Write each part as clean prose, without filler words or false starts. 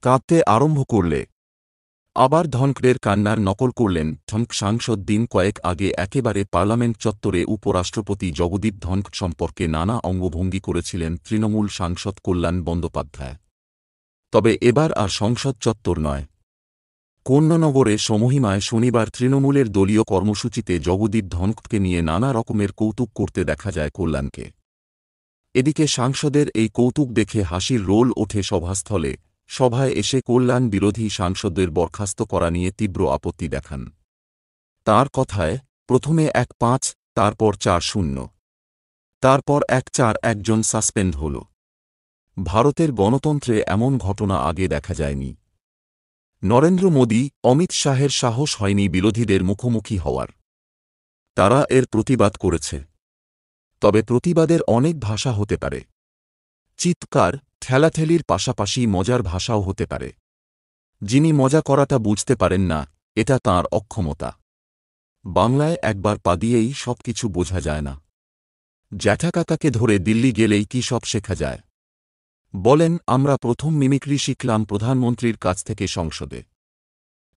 কাঁদতে আরম্ভ করলে। আবার ধনখড়ের কান্নার নকল করলেন সাংসদ। দিন কয়েক আগে একেবারে পার্লামেন্ট চত্বরে উপরাষ্ট্রপতি জগদীপ ধনখড় সম্পর্কে নানা অঙ্গভঙ্গি করেছিলেন তৃণমূল সাংসদ কল্যাণ বন্দ্যোপাধ্যায়। তবে এবার আর সংসদ চত্বর নয়, কন্যানগরে সমহিমায় শনিবার তৃণমূলের দলীয় কর্মসূচিতে জগদীপ ধনখড়কে নিয়ে নানা রকমের কৌতুক করতে দেখা যায় কল্যাণকে। এদিকে সাংসদের এই কৌতুক দেখে হাসির রোল ওঠে সভাস্থলে। সভায় এসে কল্যাণ বিরোধী সাংসদদের বরখাস্ত করা নিয়ে তীব্র আপত্তি দেখান। তাঁর কথায়, প্রথমে ১-৫, তারপর ৪-০, তারপর ১-৪, একজন সাসপেন্ড হল। ভারতের গণতন্ত্রে এমন ঘটনা আগে দেখা যায়নি। নরেন্দ্র মোদী, অমিত শাহের সাহস হয়নি বিরোধীদের মুখোমুখি হওয়ার। তারা এর প্রতিবাদ করেছে। তবে প্রতিবাদের অনেক ভাষা হতে পারে। চিৎকার, ঠেলাঠেলির পাশাপাশি মজার ভাষাও হতে পারে। যিনি মজা করাটা বুঝতে পারেন না, এটা তাঁর অক্ষমতা। বাংলায় একবার পা দিয়েই সবকিছু বোঝা যায় না। জ্যাঠাকাকাকে ধরে দিল্লি গেলেই কি সব শেখা যায়? বলেন, আমরা প্রথম মিমিক্রি শিখলাম প্রধানমন্ত্রীর কাছ থেকে সংসদে,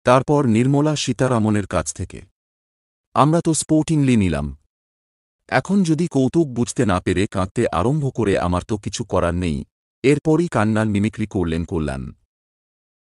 তারপর নির্মলা সীতারামনের কাছ থেকে। আমরা তো স্পোর্টিংলি নিলাম। এখন যদি কৌতুক বুঝতে না পেরে কাঁদতে আরম্ভ করে আমার তো কিছু করার নেই। এরপরই কান্নার মিমিক্রি করলেন কল্যাণ।